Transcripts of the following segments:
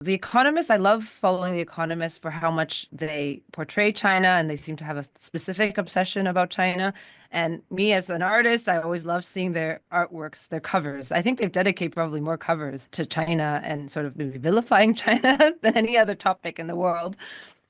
The Economist, I love following The Economist for how much they portray China and they seem to have a specific obsession about China. And me as an artist, I always love seeing their artworks, their covers. I think they've dedicated probably more covers to China and sort of maybe vilifying China than any other topic in the world.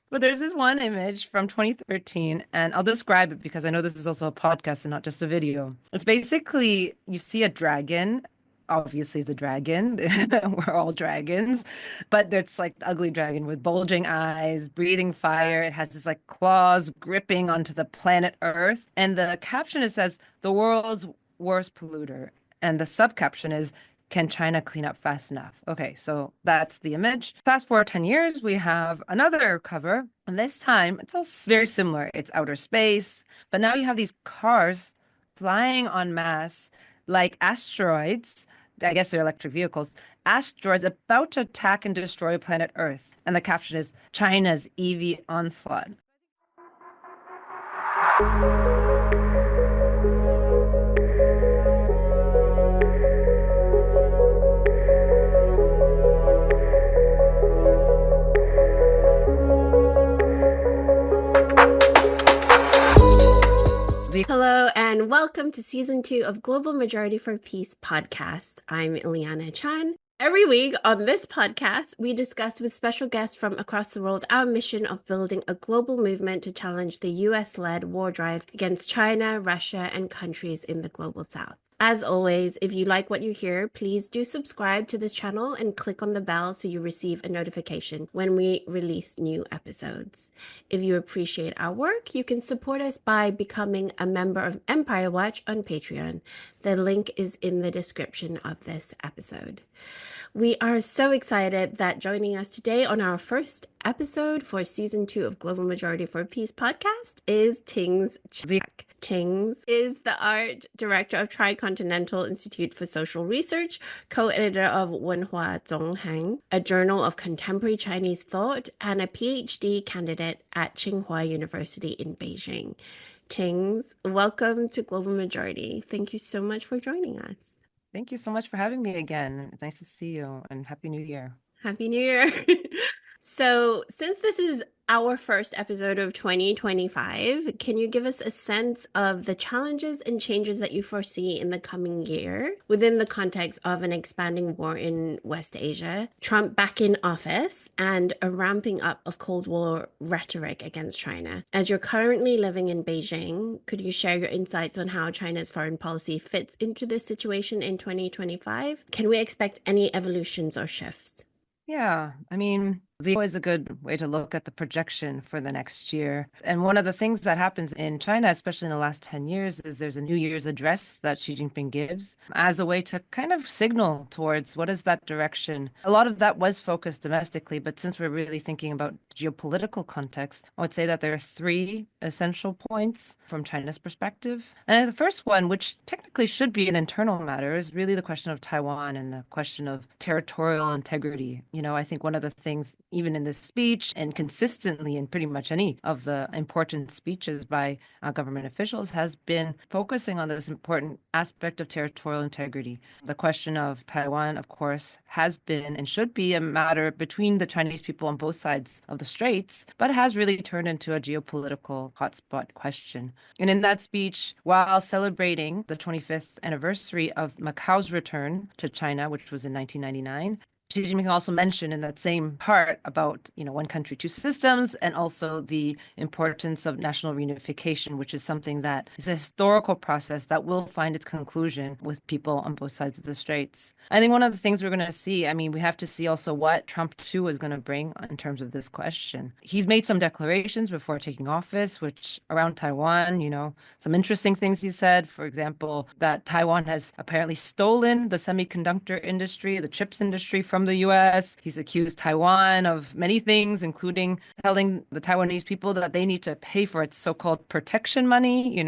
But there's this one image from 2013, and I'll describe it because I know this is also a podcast and not just a video. It's basically you see a dragon. Obviously, the dragon. We're all dragons, but it's like the ugly dragon with bulging eyes, breathing fire. It has this like claws gripping onto the planet Earth. And the caption it says, "The world's worst polluter." And the subcaption is, "Can China clean up fast enough?" Okay, so that's the image. Fast forward 10 years, we have another cover, and this time it's all very similar. It's outer space, but now you have these cars flying en masse like asteroids. I guess they're electric vehicles. Asteroids about to attack and destroy planet Earth. And the caption is China's EV onslaught. Hello, and welcome to season 2 of Global Majority for Peace podcast. I'm Ileana Chan. Every week on this podcast, we discuss with special guests from across the world our mission of building a global movement to challenge the US-led war drive against China, Russia, and countries in the global south. As always, if you like what you hear, please do subscribe to this channel and click on the bell so you receive a notification when we release new episodes. If you appreciate our work, you can support us by becoming a member of Empire Watch on Patreon. The link is in the description of this episode. We are so excited that joining us today on our first episode for season 2 of Global Majority for Peace podcast is Tings Chak. Tings is the Art Director of Tri-Continental Institute for Social Research, co-editor of Wenhua Zongheng, a journal of contemporary Chinese thought, and a PhD candidate at Tsinghua University in Beijing. Tings, welcome to Global Majority. Thank you so much for joining us. Thank you so much for having me again. It's nice to see you and Happy New Year. Happy New Year. So, since this is our first episode of 2025, can you give us a sense of the challenges and changes that you foresee in the coming year within the context of an expanding war in West Asia, Trump back in office, and a ramping up of Cold War rhetoric against China? As you're currently living in Beijing, could you share your insights on how China's foreign policy fits into this situation in 2025? Can we expect any evolutions or shifts? Yeah, the always a good way to look at the projection for the next year. And one of the things that happens in China, especially in the last 10 years, is there's a New Year's address that Xi Jinping gives as a way to kind of signal towards what is that direction. A lot of that was focused domestically, but since we're really thinking about geopolitical context, I would say that there are 3 essential points from China's perspective. And the first one, which technically should be an internal matter, is really the question of Taiwan and the question of territorial integrity. I think one of the things even in this speech and consistently in pretty much any of the important speeches by government officials has been focusing on this important aspect of territorial integrity. The question of Taiwan, of course, has been and should be a matter between the Chinese people on both sides of the straits, but it has really turned into a geopolitical hotspot question. And in that speech, while celebrating the 25th anniversary of Macau's return to China, which was in 1999, Xi Jinping also mentioned in that same part about, one country, two systems, and also the importance of national reunification, which is something that is a historical process that will find its conclusion with people on both sides of the straits. I think one of the things we're going to see, we have to see also what Trump too is going to bring in terms of this question. He's made some declarations before taking office, which around Taiwan, some interesting things he said. For example, that Taiwan has apparently stolen the semiconductor industry, the chips industry from the US. He's accused Taiwan of many things, including telling the Taiwanese people that they need to pay for its so-called protection money,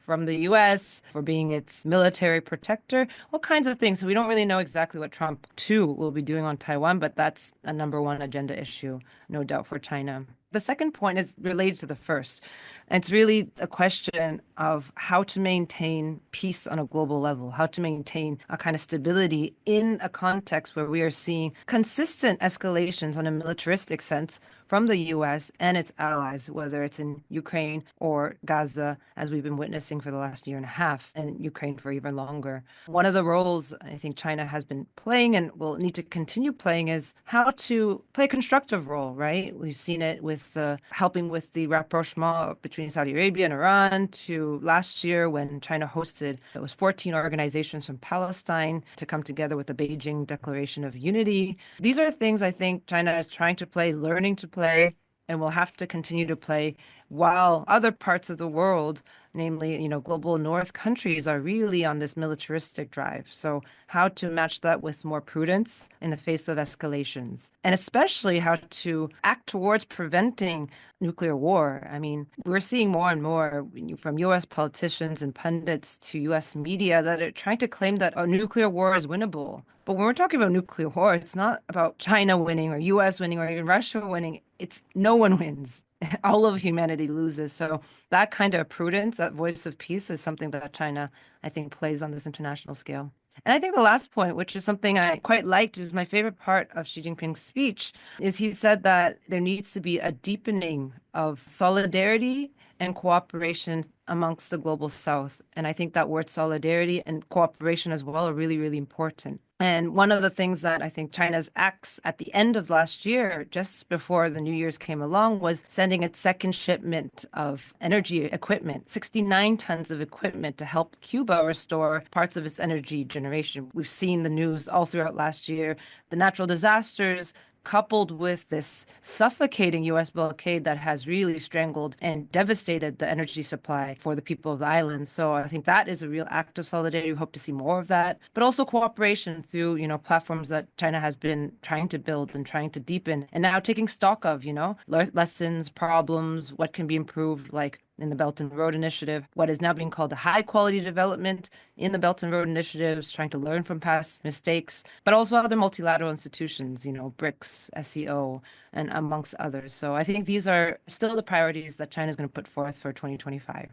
from the US for being its military protector, all kinds of things. So we don't really know exactly what Trump, too, will be doing on Taiwan, but that's a number one agenda issue, no doubt, for China. The second point is related to the first. It's really a question of how to maintain peace on a global level, how to maintain a kind of stability in a context where we are seeing consistent escalations on a militaristic sense from the US and its allies, whether it's in Ukraine or Gaza, as we've been witnessing for the last year and a half, and Ukraine for even longer. One of the roles I think China has been playing and will need to continue playing is how to play a constructive role, right? We've seen it with helping with the rapprochement between Saudi Arabia and Iran, to last year when China hosted, it was 14 organizations from Palestine to come together with the Beijing Declaration of Unity. These are things I think China is trying to play, learning to play, and will have to continue to play while other parts of the world, namely, global north countries, are really on this militaristic drive. So how to match that with more prudence in the face of escalations, and especially how to act towards preventing nuclear war. I mean, we're seeing more and more from US politicians and pundits to US media that are trying to claim that a nuclear war is winnable. But when we're talking about nuclear war, it's not about China winning or US winning or even Russia winning. It's no one wins. All of humanity loses. So that kind of prudence, that voice of peace, is something that China, I think, plays on this international scale. And I think the last point, which is something I quite liked, is my favorite part of Xi Jinping's speech, is he said that there needs to be a deepening of solidarity and cooperation amongst the global South. And I think that word solidarity and cooperation as well are really, really important. And one of the things that I think China's acts at the end of last year, just before the New Year's came along, was sending its second shipment of energy equipment, 69 tons of equipment to help Cuba restore parts of its energy generation. We've seen the news all throughout last year, the natural disasters, coupled with this suffocating US blockade that has really strangled and devastated the energy supply for the people of the island. So I think that is a real act of solidarity. We hope to see more of that, but also cooperation through, platforms that China has been trying to build and trying to deepen, and now taking stock of, lessons, problems, what can be improved, like in the Belt and Road Initiative, what is now being called a high quality development in the Belt and Road Initiatives, trying to learn from past mistakes, but also other multilateral institutions, BRICS, SEO, and amongst others. So I think these are still the priorities that China is going to put forth for 2025.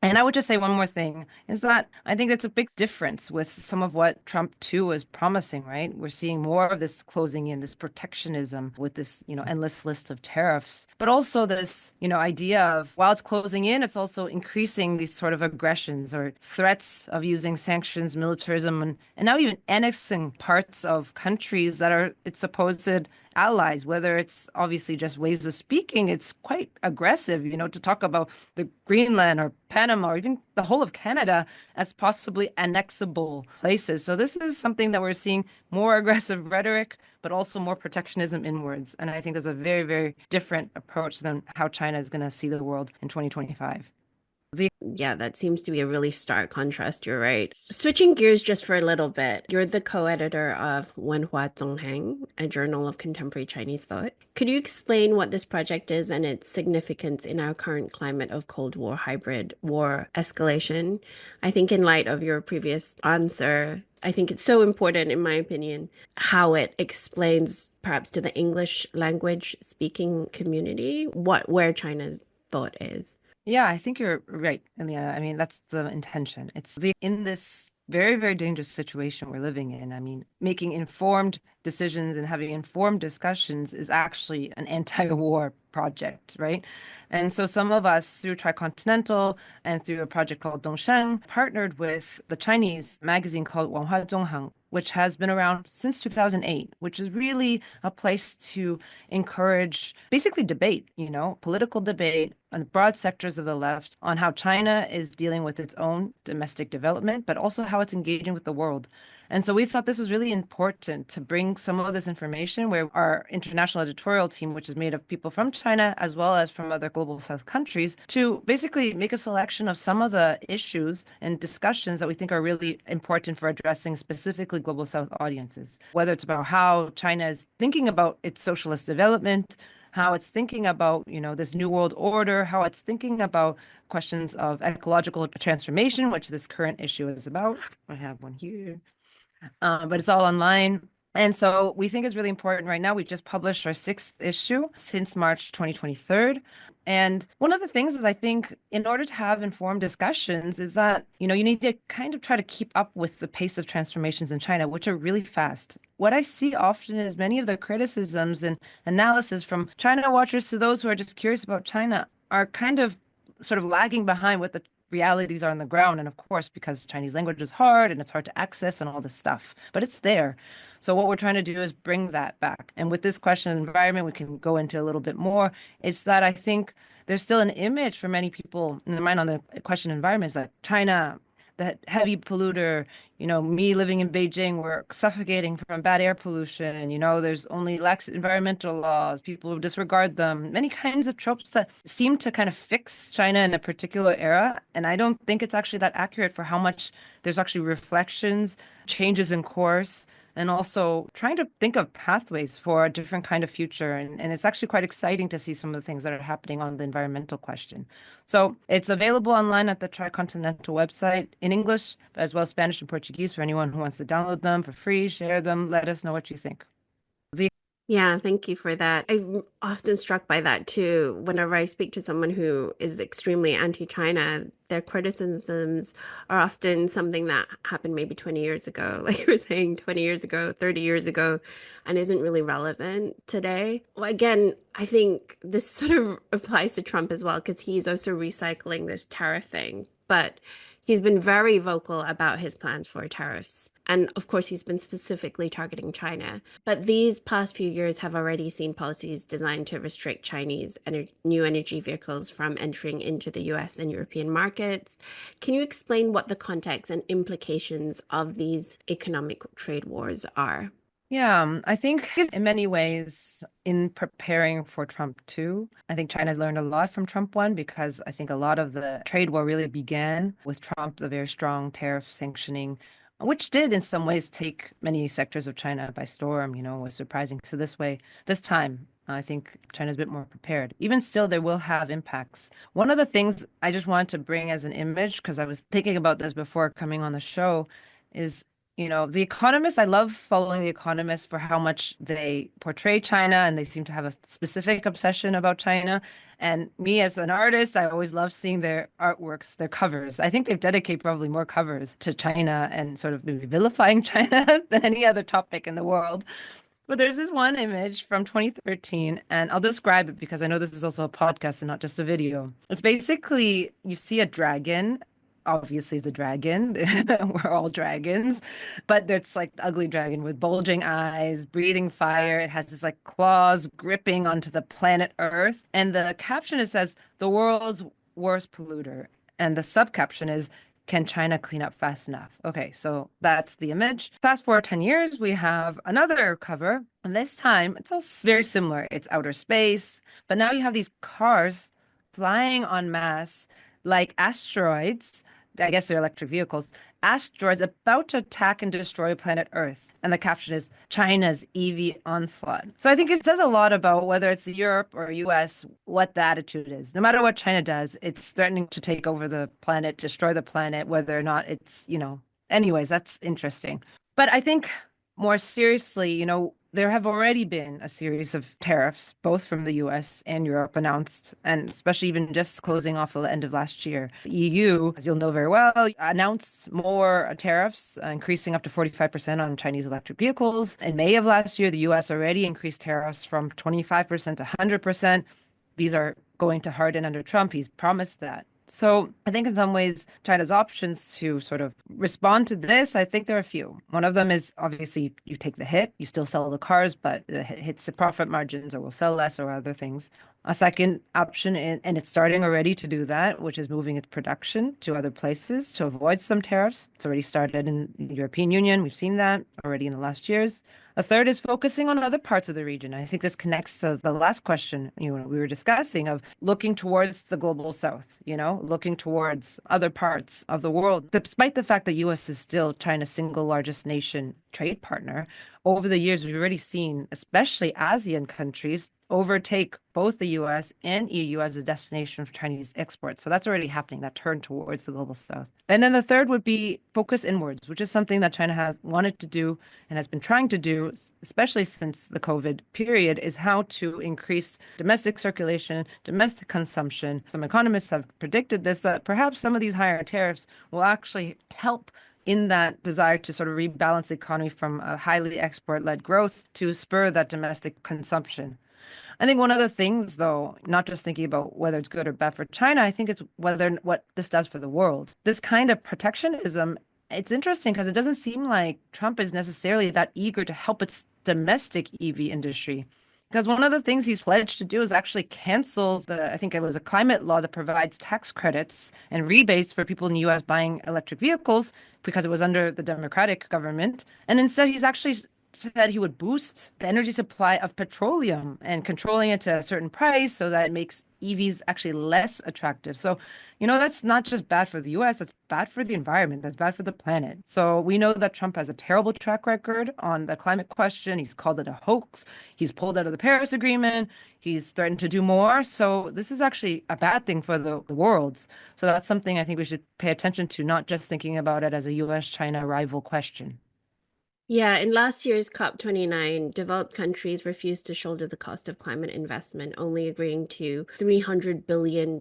And I would just say one more thing is that I think it's a big difference with some of what Trump too was promising, right? We're seeing more of this closing in, this protectionism with this, endless list of tariffs, but also this, idea of while it's closing in, it's also increasing these sort of aggressions or threats of using sanctions, militarism, and now even annexing parts of countries that are its supposed allies, whether it's obviously just ways of speaking, it's quite aggressive, to talk about the Greenland or Panama or even the whole of Canada as possibly annexable places. So this is something that we're seeing more aggressive rhetoric, but also more protectionism inwards. And I think there's a very, very different approach than how China is going to see the world in 2025. Yeah, that seems to be a really stark contrast. You're right. Switching gears just for a little bit, you're the co-editor of Wenhua Zongheng, a journal of contemporary Chinese thought. Could you explain what this project is and its significance in our current climate of Cold War, hybrid war escalation? I think in light of your previous answer, I think it's so important, in my opinion, how it explains perhaps to the English language speaking community where China's thought is. Yeah, I think you're right, Ileana. I mean, that's the intention. It's in this very, very dangerous situation we're living in. I mean, making informed decisions and having informed discussions is actually an anti-war project, right? And so some of us through Tri-Continental and through a project called Dongsheng partnered with the Chinese magazine called Wenhua Zongheng, which has been around since 2008, which is really a place to encourage basically debate, political debate on broad sectors of the left on how China is dealing with its own domestic development, but also how it's engaging with the world. And so we thought this was really important to bring some of this information where our international editorial team, which is made of people from China as well as from other global South countries, to basically make a selection of some of the issues and discussions that we think are really important for addressing specifically global South audiences, whether it's about how China is thinking about its socialist development, how it's thinking about, this new world order, how it's thinking about questions of ecological transformation, which this current issue is about. I have one here. But it's all online. And so we think it's really important right now. We just published our sixth issue since March 2023. And one of the things is I think in order to have informed discussions is that, you need to kind of try to keep up with the pace of transformations in China, which are really fast. What I see often is many of the criticisms and analysis from China watchers to those who are just curious about China are kind of sort of lagging behind what the realities are on the ground. And of course, because Chinese language is hard and it's hard to access and all this stuff, but it's there. So what we're trying to do is bring that back. And with this question environment, we can go into a little bit more. It's that I think there's still an image for many people in their mind on the question environment is that China, the heavy polluter, me living in Beijing, we're suffocating from bad air pollution. There's only lax environmental laws, people who disregard them, many kinds of tropes that seem to kind of fix China in a particular era. And I don't think it's actually that accurate for how much there's actually reflections, changes in course, and also trying to think of pathways for a different kind of future. And it's actually quite exciting to see some of the things that are happening on the environmental question. So it's available online at the Tri-Continental website in English, as well as Spanish and Portuguese for anyone who wants to download them for free, share them, let us know what you think. Yeah, thank you for that. I'm often struck by that too. Whenever I speak to someone who is extremely anti-China, their criticisms are often something that happened maybe 20 years ago, like you were saying, 20 years ago, 30 years ago, and isn't really relevant today. Well, again, I think this sort of applies to Trump as well, because he's also recycling this tariff thing. But he's been very vocal about his plans for tariffs. And of course, he's been specifically targeting China. But these past few years have already seen policies designed to restrict Chinese new energy vehicles from entering into the US and European markets. Can you explain what the context and implications of these economic trade wars are? Yeah, I think in many ways, in preparing for Trump 2, I think China's learned a lot from Trump 1 because I think a lot of the trade war really began with Trump, the very strong tariff sanctioning, which did in some ways take many sectors of China by storm, was surprising. So this time, I think China's a bit more prepared. Even still, there will have impacts. One of the things I just wanted to bring as an image, because I was thinking about this before coming on the show, is The Economist, I love following The Economist for how much they portray China and they seem to have a specific obsession about China. And me as an artist, I always love seeing their artworks, their covers. I think they've dedicated probably more covers to China and sort of maybe vilifying China than any other topic in the world. But there's this one image from 2013, and I'll describe it because I know this is also a podcast and not just a video. It's basically you see a dragon. Obviously, it's a dragon. We're all dragons, but it's like the ugly dragon with bulging eyes, breathing fire. It has this like claws gripping onto the planet Earth. And the caption it says, "The world's worst polluter." And the subcaption is, "Can China clean up fast enough?" Okay, so that's the image. Fast forward 10 years, we have another cover. And this time, it's all very similar. It's outer space, but now you have these cars flying en masse like asteroids. I guess they're electric vehicles. Asteroids about to attack and destroy planet Earth. And the caption is China's EV onslaught. So I think it says a lot about whether it's Europe or US, what the attitude is. No matter what China does, it's threatening to take over the planet, destroy the planet, whether or not anyways, that's interesting. But I think more seriously, there have already been a series of tariffs, both from the US and Europe announced, and especially even just closing off the end of last year. The EU, as you'll know very well, announced more tariffs, increasing up to 45% on Chinese electric vehicles. In May of last year, the US already increased tariffs from 25% to 100%. These are going to harden under Trump. He's promised that. So I think in some ways, China's options to sort of respond to this, I think there are a few. One of them is obviously you take the hit, you still sell the cars, but the hit hits the profit margins or will sell less or other things. A second option, and it's starting already to do that, which is moving its production to other places to avoid some tariffs. It's already started in the European Union. We've seen that already in the last years. A third is focusing on other parts of the region. I think this connects to the last question we were discussing of looking towards the global south, looking towards other parts of the world. Despite the fact that U.S. is still China's single largest nation trade partner, over the years, we've already seen, especially ASEAN countries, overtake both the US and EU as a destination for Chinese exports. So that's already happening, that turn towards the global south. And then the third would be focus inwards, which is something that China has wanted to do and has been trying to do, especially since the COVID period, is how to increase domestic circulation, domestic consumption. Some economists have predicted this, that perhaps some of these higher tariffs will actually help in that desire to sort of rebalance the economy from a highly export-led growth to spur that domestic consumption. I think one of the things, though, not just thinking about whether it's good or bad for China, I think it's whether what this does for the world. This kind of protectionism, it's interesting because it doesn't seem like Trump is necessarily that eager to help its domestic EV industry. Because one of the things he's pledged to do is actually cancel I think it was a climate law that provides tax credits and rebates for people in the US buying electric vehicles because it was under the Democratic government. And instead, he's actually said he would boost the energy supply of petroleum and controlling it to a certain price so that it makes EVs actually less attractive. So, that's not just bad for the US, that's bad for the environment, that's bad for the planet. So we know that Trump has a terrible track record on the climate question. He's called it a hoax. He's pulled out of the Paris Agreement. He's threatened to do more. So this is actually a bad thing for the world. So that's something I think we should pay attention to, not just thinking about it as a US-China rival question. Yeah, in last year's COP29, developed countries refused to shoulder the cost of climate investment, only agreeing to $300 billion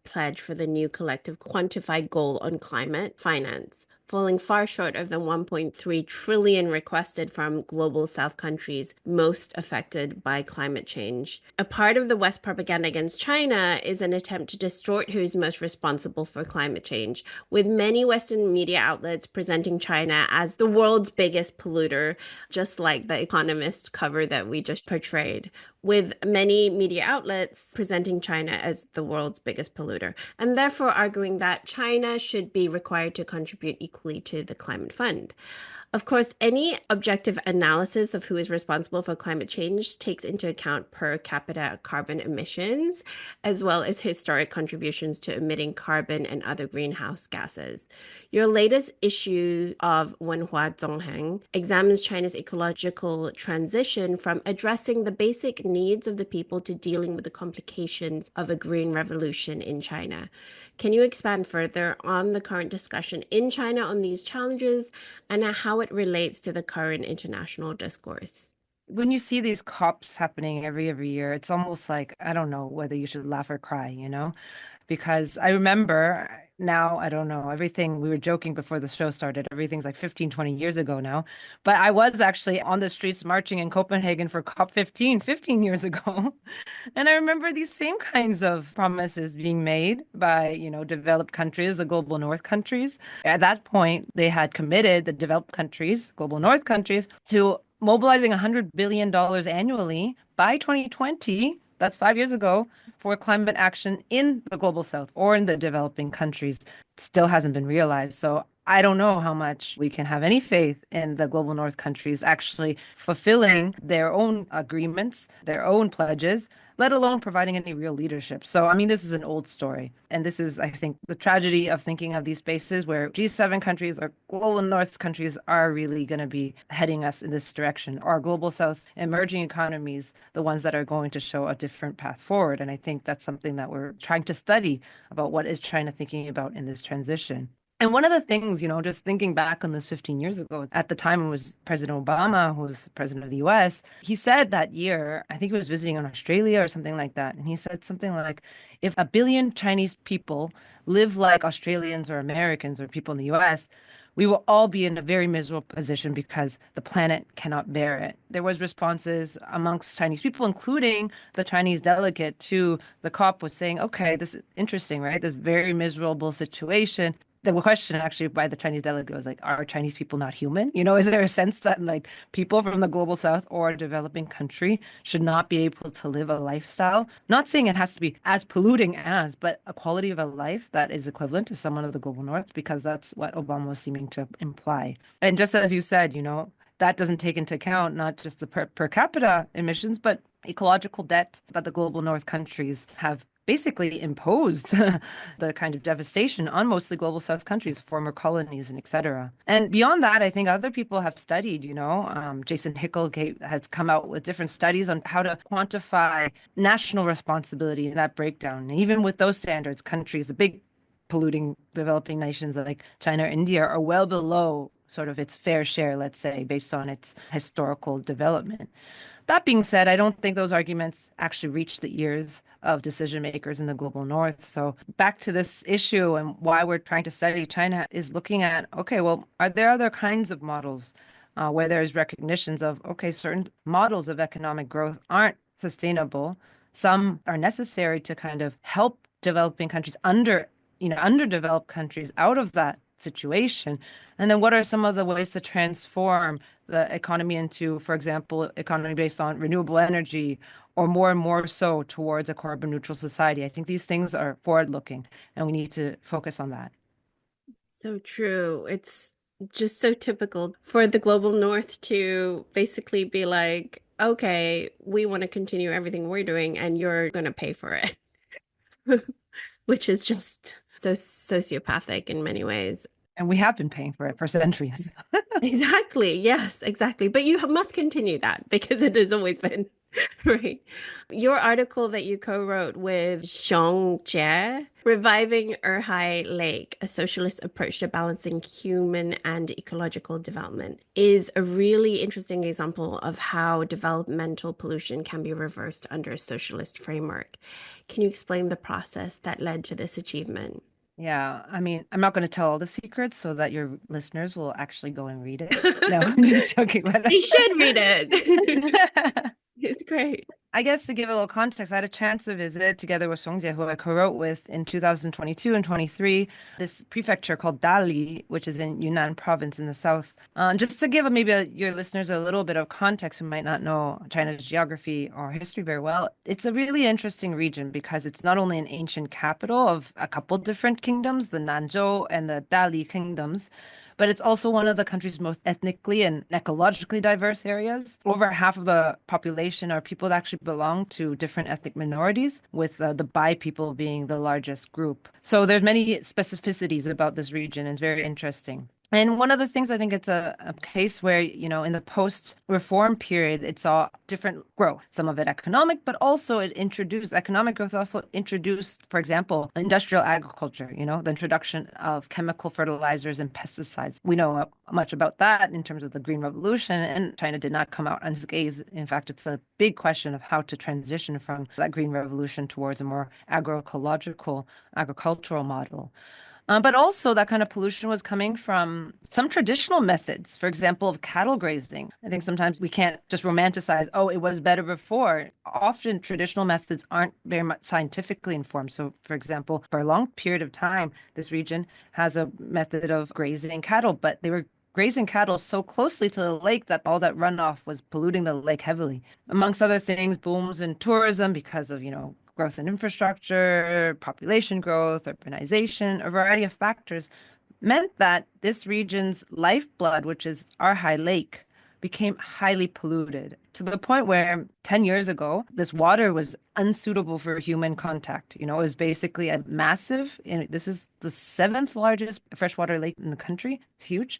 pledge for the new collective quantified goal on climate finance, falling far short of the 1.3 trillion requested from global south countries most affected by climate change. A part of the West propaganda against China is an attempt to distort who is most responsible for climate change, with many Western media outlets presenting China as the world's biggest polluter, just like the Economist cover that we just portrayed, with many media outlets presenting China as the world's biggest polluter, and therefore arguing that China should be required to contribute equally to the climate fund. Of course, any objective analysis of who is responsible for climate change takes into account per capita carbon emissions, as well as historic contributions to emitting carbon and other greenhouse gases. Your latest issue of Wenhua Zongheng examines China's ecological transition from addressing the basic needs of the people to dealing with the complications of a green revolution in China. Can you expand further on the current discussion in China on these challenges and how it relates to the current international discourse? When you see these COPs happening every year, it's almost like, I don't know whether you should laugh or cry, because I remember now, I don't know, everything we were joking before the show started, everything's like 15, 20 years ago now. But I was actually on the streets marching in Copenhagen for COP 15 years ago. And I remember these same kinds of promises being made by, developed countries, the global north countries. At that point, they had committed the developed countries, global north countries, to mobilizing $100 billion annually by 2020. That's 5 years ago for climate action in the global south or in the developing countries. Still hasn't been realized. So I don't know how much we can have any faith in the global north countries actually fulfilling their own agreements, their own pledges, let alone providing any real leadership. So, I mean, this is an old story. And this is, I think, the tragedy of thinking of these spaces where G7 countries or global north countries are really going to be heading us in this direction. Our global south emerging economies, the ones that are going to show a different path forward. And I think that's something that we're trying to study about what is China thinking about in this transition. And one of the things, just thinking back on this 15 years ago, at the time it was President Obama who was president of the US, he said that year, I think he was visiting in Australia or something like that. And he said something like, if 1 billion Chinese people live like Australians or Americans or people in the US, we will all be in a very miserable position because the planet cannot bear it. There was responses amongst Chinese people, including the Chinese delegate to the COP was saying, okay, this is interesting, right? This very miserable situation. The question actually by the Chinese delegate was like, are Chinese people not human? Is there a sense that like people from the global south or a developing country should not be able to live a lifestyle? Not saying it has to be as polluting as, but a quality of a life that is equivalent to someone of the global north, because that's what Obama was seeming to imply. And just as you said, that doesn't take into account not just the per capita emissions, but ecological debt that the global north countries have basically imposed the kind of devastation on mostly global south countries, former colonies, and et cetera. And beyond that, I think other people have studied, Jason Hickel has come out with different studies on how to quantify national responsibility in that breakdown. And even with those standards, countries, the big polluting developing nations like China or India are well below sort of its fair share, let's say, based on its historical development. That being said, I don't think those arguments actually reach the ears of decision makers in the global north. So back to this issue and why we're trying to study China is looking at, okay, well, are there other kinds of models where there's recognitions of, okay, certain models of economic growth aren't sustainable. Some are necessary to kind of help developing countries underdeveloped countries out of that situation. And then what are some of the ways to transform the economy into, for example, economy based on renewable energy or more and more so towards a carbon neutral society? I think these things are forward looking and we need to focus on that. So true. It's just so typical for the global north to basically be like, okay, we want to continue everything we're doing and you're going to pay for it, which is just so sociopathic in many ways. And we have been paying for it for centuries. Exactly. Yes, exactly. But you must continue that because it has always been right. Your article that you co-wrote with Xiong Jie, Reviving Erhai Lake, a socialist approach to balancing human and ecological development, is a really interesting example of how developmental pollution can be reversed under a socialist framework. Can you explain the process that led to this achievement? Yeah, I mean, I'm not going to tell all the secrets so that your listeners will actually go and read it. No, I'm just joking. They should read it. It's great. I guess to give a little context, I had a chance to visit together with Songjie, who I co-wrote with in 2022 and 23, this prefecture called Dali, which is in Yunnan province in the south. Just to give your listeners a little bit of context who might not know China's geography or history very well, it's a really interesting region because it's not only an ancient capital of a couple different kingdoms, the Nanzhou and the Dali kingdoms, but it's also one of the country's most ethnically and ecologically diverse areas. Over half of the population are people that actually belong to different ethnic minorities, with the Bai people being the largest group. So there's many specificities about this region, and it's very interesting. And one of the things I think it's a case where, in the post-reform period, it saw different growth, some of it economic, but also economic growth also introduced, for example, industrial agriculture, the introduction of chemical fertilizers and pesticides. We know much about that in terms of the Green Revolution, and China did not come out unscathed. In fact, it's a big question of how to transition from that Green Revolution towards a more agroecological, agricultural model. But also, that kind of pollution was coming from some traditional methods, for example, of cattle grazing. I think sometimes we can't just romanticize, oh, it was better before. Often, traditional methods aren't very much scientifically informed. So, for example, for a long period of time, this region has a method of grazing cattle, but they were grazing cattle so closely to the lake that all that runoff was polluting the lake heavily. Amongst other things, booms in tourism because of, growth in infrastructure, population growth, urbanization, a variety of factors meant that this region's lifeblood, which is Erhai Lake, became highly polluted to the point where 10 years ago, this water was unsuitable for human contact. It was basically a massive, and this is the seventh largest freshwater lake in the country. It's huge.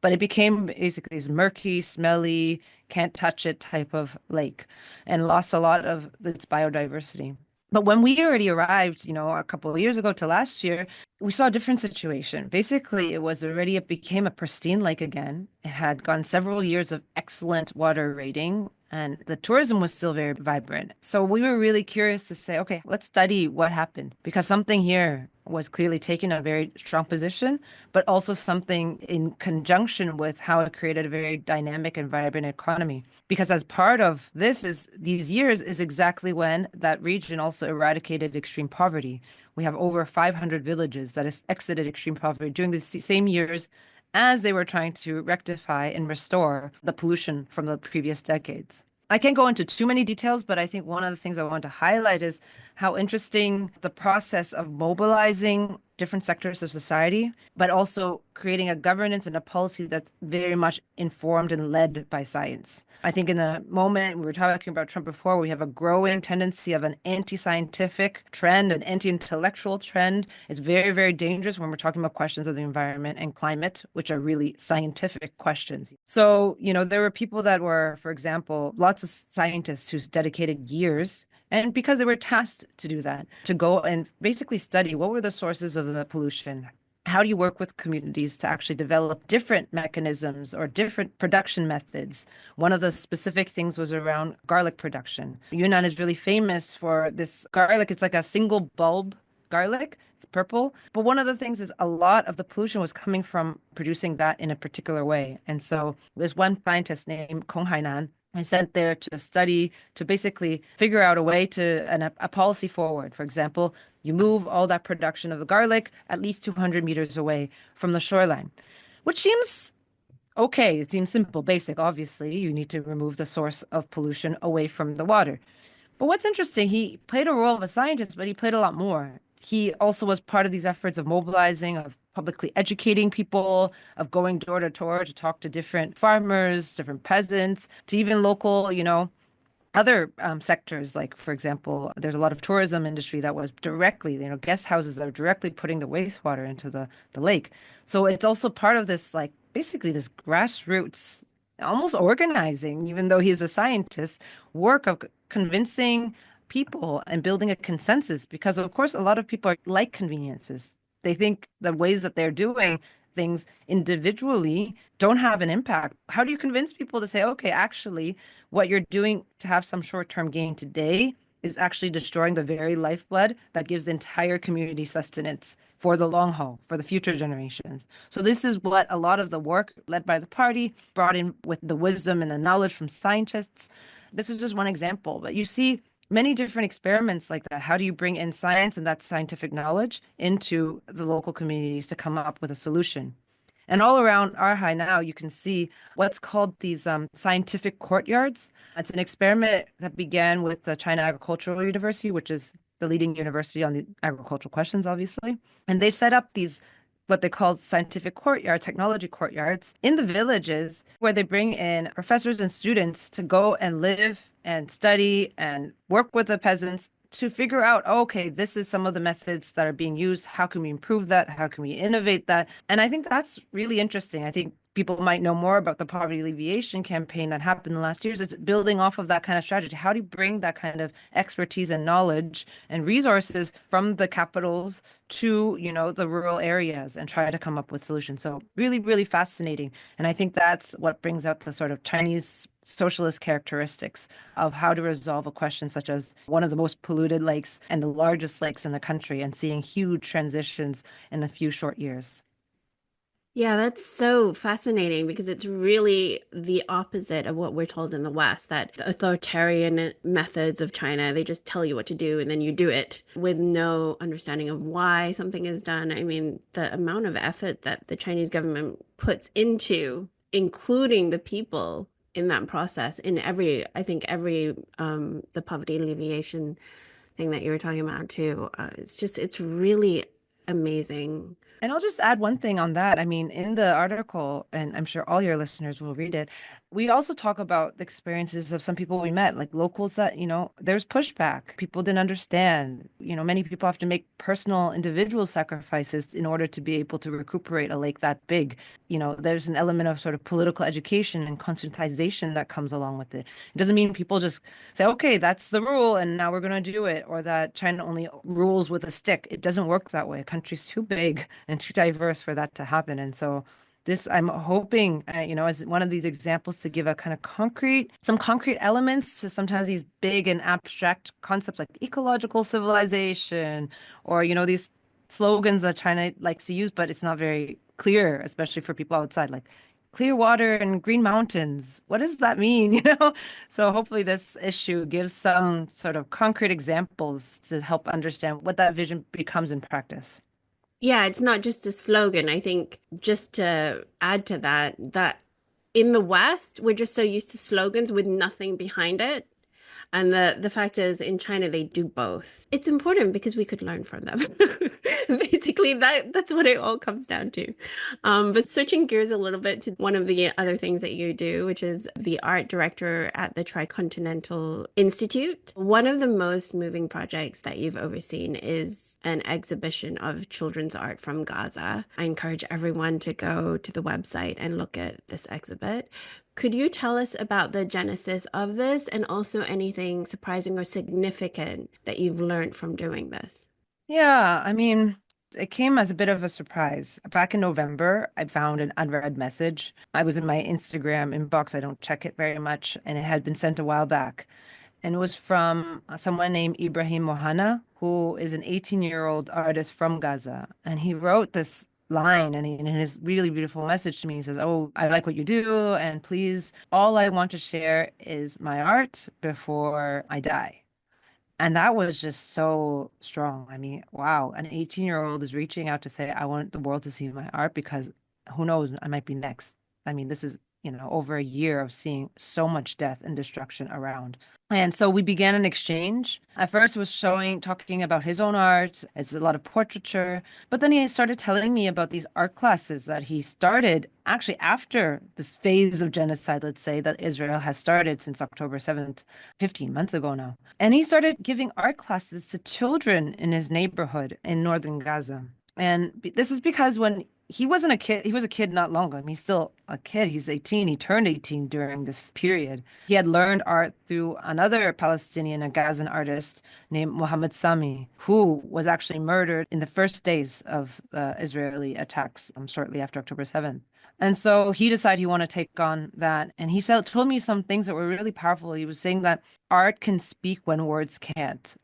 But it became basically this murky, smelly, can't touch it type of lake and lost a lot of its biodiversity. But when we already arrived, a couple of years ago to last year, we saw a different situation. Basically, it became a pristine lake again. It had gone several years of excellent water rating, and the tourism was still very vibrant. So we were really curious to say, okay, let's study what happened because something here was clearly taking a very strong position, but also something in conjunction with how it created a very dynamic and vibrant economy. Because as part of these years is exactly when that region also eradicated extreme poverty. We have over 500 villages that has exited extreme poverty during the same years as they were trying to rectify and restore the pollution from the previous decades. I can't go into too many details, but I think one of the things I want to highlight is how interesting the process of mobilizing different sectors of society, but also creating a governance and a policy that's very much informed and led by science. I think in the moment we were talking about Trump before, we have a growing tendency of an anti-scientific trend, an anti-intellectual trend. It's very, very dangerous when we're talking about questions of the environment and climate, which are really scientific questions. So, there were people that were, for example, lots of scientists who dedicated years and because they were tasked to do that, to go and basically study what were the sources of the pollution. How do you work with communities to actually develop different mechanisms or different production methods? One of the specific things was around garlic production. Yunnan is really famous for this garlic. It's like a single bulb garlic. It's purple. But one of the things is a lot of the pollution was coming from producing that in a particular way. And so there's one scientist named Kong Hainan I sent there to study, to basically figure out a way to, and a policy forward. For example, you move all that production of the garlic at least 200 meters away from the shoreline, which seems okay. It seems simple, basic. Obviously, you need to remove the source of pollution away from the water. But what's interesting, he played a role of a scientist, but he played a lot more. He also was part of these efforts of mobilizing, of publicly educating people, of going door to door to talk to different farmers, different peasants, to even local, other sectors. Like, for example, there's a lot of tourism industry that was directly, guest houses that are directly putting the wastewater into the lake. So it's also part of this, like, basically this grassroots almost organizing, even though he's a scientist, work of convincing people and building a consensus. Because, of course, a lot of people are like conveniences. They think the ways that they're doing things individually don't have an impact. How do you convince people to say, okay, actually, what you're doing to have some short-term gain today is actually destroying the very lifeblood that gives the entire community sustenance for the long haul, for the future generations. So this is what a lot of the work led by the party brought in with the wisdom and the knowledge from scientists. This is just one example, but you see many different experiments like that. How do you bring in science and that scientific knowledge into the local communities to come up with a solution? And all around Erhai now, you can see what's called these scientific courtyards. It's an experiment that began with the China Agricultural University, which is the leading university on the agricultural questions, obviously. And they've set up these what they call scientific courtyards, technology courtyards in the villages where they bring in professors and students to go and live and study and work with the peasants to figure out, oh, okay, this is some of the methods that are being used. How can we improve that? How can we innovate that? And I think that's really interesting. I think people might know more about the poverty alleviation campaign that happened in the last years. It's building off of that kind of strategy. How do you bring that kind of expertise and knowledge and resources from the capitals to, the rural areas and try to come up with solutions? So really, really fascinating. And I think that's what brings out the sort of Chinese socialist characteristics of how to resolve a question such as one of the most polluted lakes and the largest lakes in the country and seeing huge transitions in a few short years. Yeah, that's so fascinating because it's really the opposite of what we're told in the West, that the authoritarian methods of China, they just tell you what to do and then you do it with no understanding of why something is done. I mean, the amount of effort that the Chinese government puts into including the people in that process in I think every the poverty alleviation thing that you were talking about too. It's really amazing. And I'll just add one thing on that. I mean, in the article, and I'm sure all your listeners will read it, we also talk about the experiences of some people we met, like locals that, there's pushback. People didn't understand. Many people have to make personal, individual sacrifices in order to be able to recuperate a lake that big. There's an element of sort of political education and conscientization that comes along with it. It doesn't mean people just say, okay, that's the rule and now we're going to do it, or that China only rules with a stick. It doesn't work that way. A country's too big and too diverse for that to happen. And so this, I'm hoping, as one of these examples to give a kind of some concrete elements to sometimes these big and abstract concepts like ecological civilization, or, these slogans that China likes to use, but it's not very clear, especially for people outside, like clear water and green mountains. What does that mean? So hopefully this issue gives some sort of concrete examples to help understand what that vision becomes in practice. Yeah, it's not just a slogan. I think just to add to that in the West, we're just so used to slogans with nothing behind it. And the fact is, in China, they do both. It's important because we could learn from them. Basically, that's what it all comes down to. But switching gears a little bit to one of the other things that you do, which is the art director at the Tri-Continental Institute. One of the most moving projects that you've overseen is an exhibition of children's art from Gaza. I encourage everyone to go to the website and look at this exhibit. Could you tell us about the genesis of this and also anything surprising or significant that you've learned from doing this? Yeah, I mean, it came as a bit of a surprise. Back in November, I found an unread message. I was in my Instagram inbox. I don't check it very much, and it had been sent a while back. And it was from someone named Ibrahim Mohana, who is an 18-year-old artist from Gaza. And he wrote this line and in his really beautiful message to me, he says, "Oh, I like what you do, and please, all I want to share is my art before I die." And that was just so strong. I mean, wow, an 18-year-old is reaching out to say, I want the world to see my art because who knows, I might be next. I mean, this is, over a year of seeing so much death and destruction around. And so we began an exchange. At first, was talking about his own art. It's a lot of portraiture. But then he started telling me about these art classes that he started actually after this phase of genocide, let's say, that Israel has started since October 7th, 15 months ago now. And he started giving art classes to children in his neighborhood in northern Gaza. And this is because when he wasn't a kid. He was a kid not long ago. I mean, he's still a kid. He's 18. He turned 18 during this period. He had learned art through another Palestinian, a Gazan artist named Mohammed Sami, who was actually murdered in the first days of Israeli attacks shortly after October 7th. And so he decided he wanted to take on that. And he told me some things that were really powerful. He was saying that art can speak when words can't.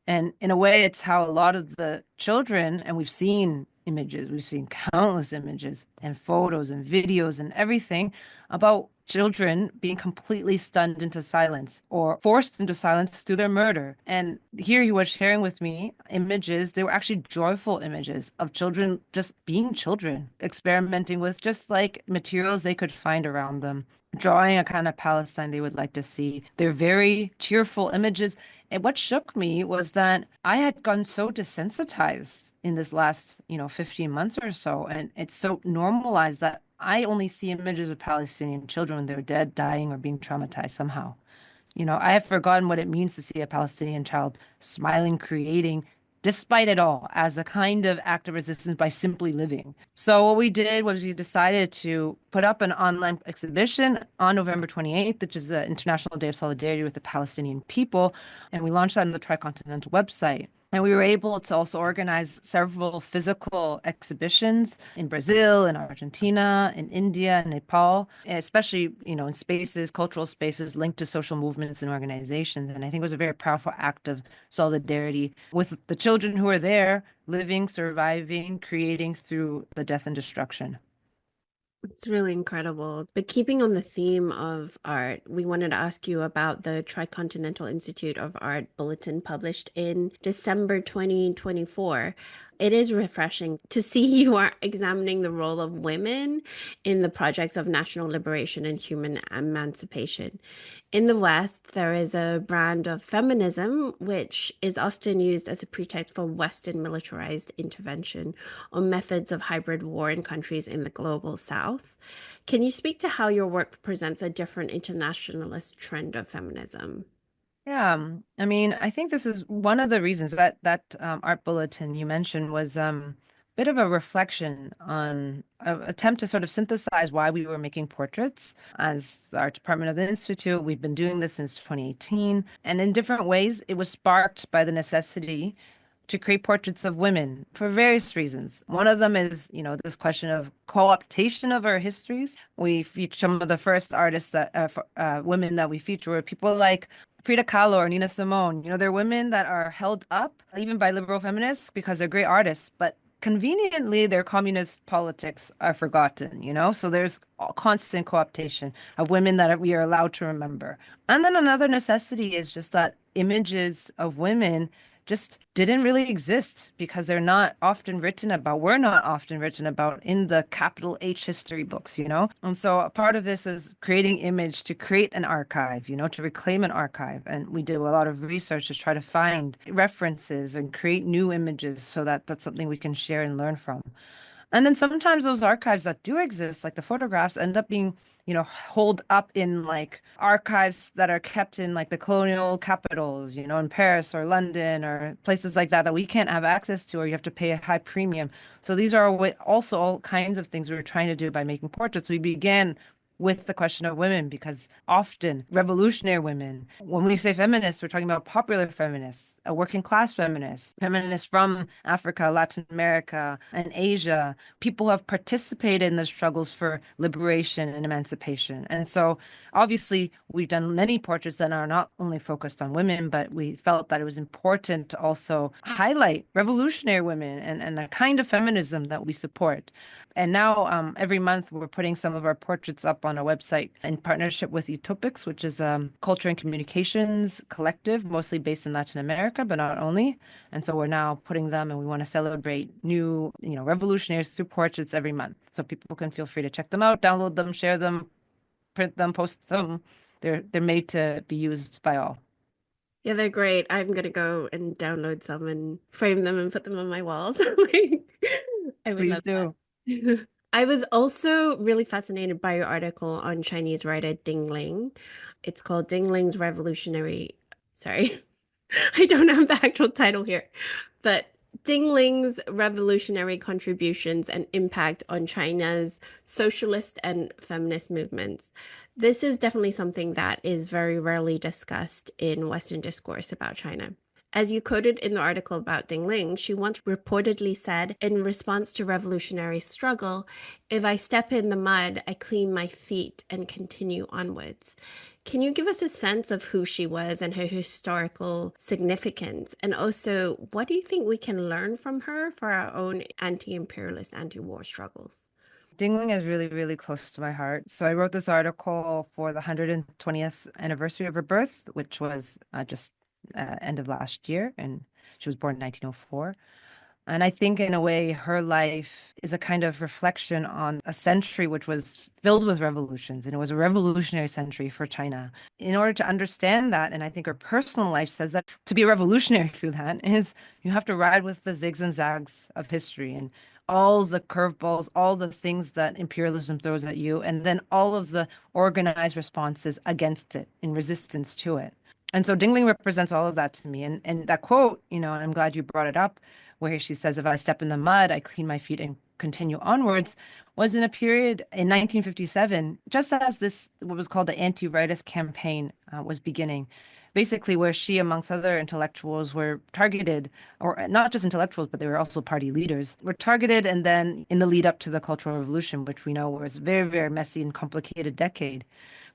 And in a way, it's how a lot of the children, and we've seen images, we've seen countless images and photos and videos and everything about children being completely stunned into silence or forced into silence through their murder. And here he was sharing with me images. They were actually joyful images of children just being children, experimenting with just like materials they could find around them, drawing a kind of Palestine they would like to see. They're very cheerful images. And what shook me was that I had gotten so desensitized in this last, 15 months or so. And it's so normalized that I only see images of Palestinian children when they're dead, dying, or being traumatized somehow. I have forgotten what it means to see a Palestinian child smiling, creating, despite it all, as a kind of act of resistance by simply living. So what we did was we decided to put up an online exhibition on November 28th, which is the International Day of Solidarity with the Palestinian people, and we launched that on the Tri-Continental website. And we were able to also organize several physical exhibitions in Brazil, in Argentina, in India, in Nepal, especially, in spaces, cultural spaces linked to social movements and organizations. And I think it was a very powerful act of solidarity with the children who are there, living, surviving, creating through the death and destruction. It's really incredible. But keeping on the theme of art, we wanted to ask you about the Tri-Continental Institute of Art bulletin published in December 2024. It is refreshing to see you are examining the role of women in the projects of national liberation and human emancipation. In the West, there is a brand of feminism which is often used as a pretext for Western militarized intervention or methods of hybrid war in countries in the global South. Can you speak to how your work presents a different internationalist trend of feminism? Yeah, I mean, I think this is one of the reasons that art bulletin you mentioned was a bit of a reflection on an attempt to sort of synthesize why we were making portraits as the art department of the institute. We've been doing this since 2018, and in different ways, it was sparked by the necessity to create portraits of women for various reasons. One of them is, this question of co-optation of our histories. We feature some of the first artists women that we feature were people like Frida Kahlo or Nina Simone. They're women that are held up even by liberal feminists because they're great artists, but conveniently their communist politics are forgotten. So there's constant co-optation of women that we are allowed to remember. And then another necessity is just that images of women just didn't really exist because they're not often written about. We're not often written about in the capital H history books, you know? And so a part of this is creating image to create an archive, you know, to reclaim an archive. And we do a lot of research to try to find references and create new images so that that's something we can share and learn from. And then sometimes those archives that do exist, like the photographs, end up being, you know, holed up in like archives that are kept in like the colonial capitals, you know, in Paris or London or places like that that we can't have access to, or you have to pay a high premium. So these are also all kinds of things we were trying to do by making portraits. We began with the question of women because often revolutionary women, when we say feminists, we're talking about popular feminists, a working class feminist, feminists from Africa, Latin America, and Asia, people who have participated in the struggles for liberation and emancipation. And so obviously we've done many portraits that are not only focused on women, but we felt that it was important to also highlight revolutionary women and the kind of feminism that we support. And now, every month, we're putting some of our portraits up on a website in partnership with Utopics, which is a culture and communications collective, mostly based in Latin America, but not only. And so we're now putting them, and we want to celebrate new, you know, revolutionaries through portraits every month. So people can feel free to check them out, download them, share them, print them, post them. They're made to be used by all. Yeah, they're great. I'm gonna go and download some and frame them and put them on my walls. Like, I would Please love do. that. I was also really fascinated by your article on Chinese writer Ding Ling. It's called Ding Ling's Revolutionary. Sorry, I don't have the actual title here, but Ding Ling's revolutionary contributions and impact on China's socialist and feminist movements. This is definitely something that is very rarely discussed in Western discourse about China. As you quoted in the article about Ding Ling, she once reportedly said, in response to revolutionary struggle, "If I step in the mud, I clean my feet and continue onwards." Can you give us a sense of who she was and her historical significance? And also, what do you think we can learn from her for our own anti-imperialist, anti-war struggles? Dingling is really, really close to my heart. So I wrote this article for the 120th anniversary of her birth, which was just end of last year, and she was born in 1904. And I think, in a way, her life is a kind of reflection on a century which was filled with revolutions, and it was a revolutionary century for China. In order to understand that, and I think her personal life says that to be a revolutionary through that is you have to ride with the zigs and zags of history and all the curveballs, all the things that imperialism throws at you, and then all of the organized responses against it in resistance to it. And so Dingling represents all of that to me. And that quote, you know, and I'm glad you brought it up, where she says, "If I step in the mud, I clean my feet and continue onwards," was in a period in 1957, just as this, what was called the anti-rightist campaign was beginning. Basically, where she, amongst other intellectuals, were targeted, or not just intellectuals, but they were also party leaders, were targeted. And then in the lead up to the Cultural Revolution, which we know was a very, very messy and complicated decade.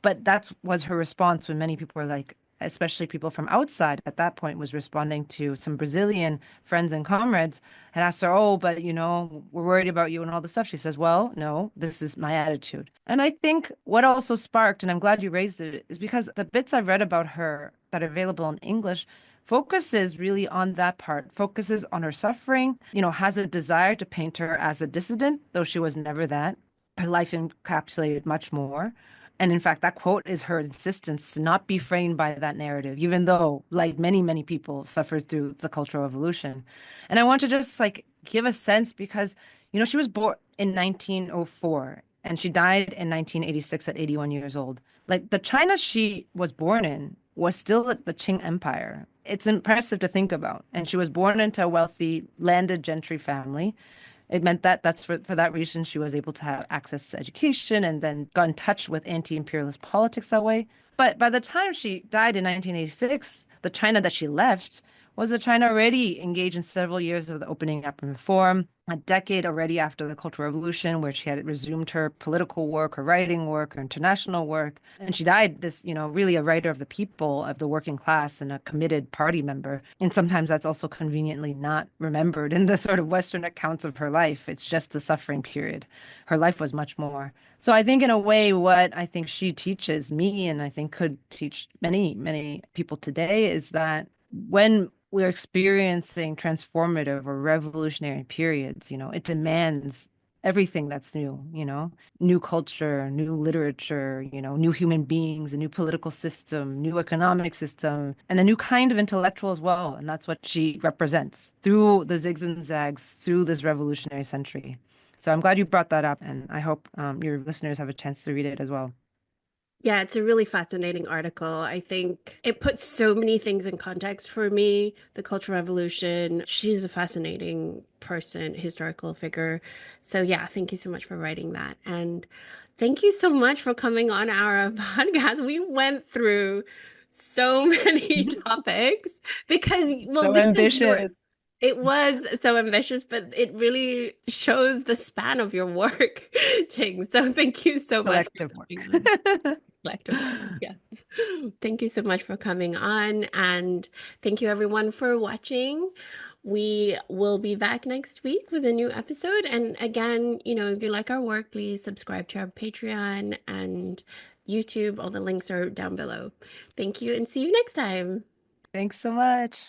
But that was her response when many people were like, especially people from outside at that point, was responding to some Brazilian friends and comrades, had asked her, "Oh, but you know, we're worried about you and all this stuff." She says, "Well, no, this is my attitude." And I think what also sparked, and I'm glad you raised it, is because the bits I've read about her that are available in English focuses really on that part, focuses on her suffering, you know, has a desire to paint her as a dissident, though she was never that. Her life encapsulated much more. And in fact, that quote is her insistence to not be framed by that narrative, even though, like many, many people, suffered through the Cultural Revolution. And I want to just like give a sense because, you know, she was born in 1904 and she died in 1986 at 81 years old. Like the China she was born in was still the Qing Empire. It's impressive to think about. And she was born into a wealthy landed gentry family. It meant that that's for that reason she was able to have access to education and then got in touch with anti-imperialist politics that way. But by the time she died in 1986, the China that she left was a China already engaged in several years of the opening up and reform, a decade already after the Cultural Revolution, where she had resumed her political work, her writing work, her international work. And she died this, you know, really a writer of the people, of the working class, and a committed party member. And sometimes that's also conveniently not remembered in the sort of Western accounts of her life. It's just the suffering period. Her life was much more. So I think in a way, what I think she teaches me, and I think could teach many, many people today, is that when we're experiencing transformative or revolutionary periods. It demands everything that's new, new culture, new literature, new human beings, a new political system, new economic system, and a new kind of intellectual as well. And that's what she represents through the zigs and zags, through this revolutionary century. So I'm glad you brought that up, and I hope your listeners have a chance to read it as well. Yeah, it's a really fascinating article. I think it puts so many things in context for me. The Cultural Revolution. She's a fascinating person, historical figure. So, yeah, thank you so much for writing that. And thank you so much for coming on our podcast. We went through so many topics because, well, So this is your. ambitious. It was so ambitious, but it really shows the span of your work, Ting. So thank you so much for Collective work. coming on. Collective work. Yeah. Thank you so much for coming on. And thank you everyone for watching. We will be back next week with a new episode. And again, if you like our work, please subscribe to our Patreon and YouTube. All the links are down below. Thank you and see you next time. Thanks so much.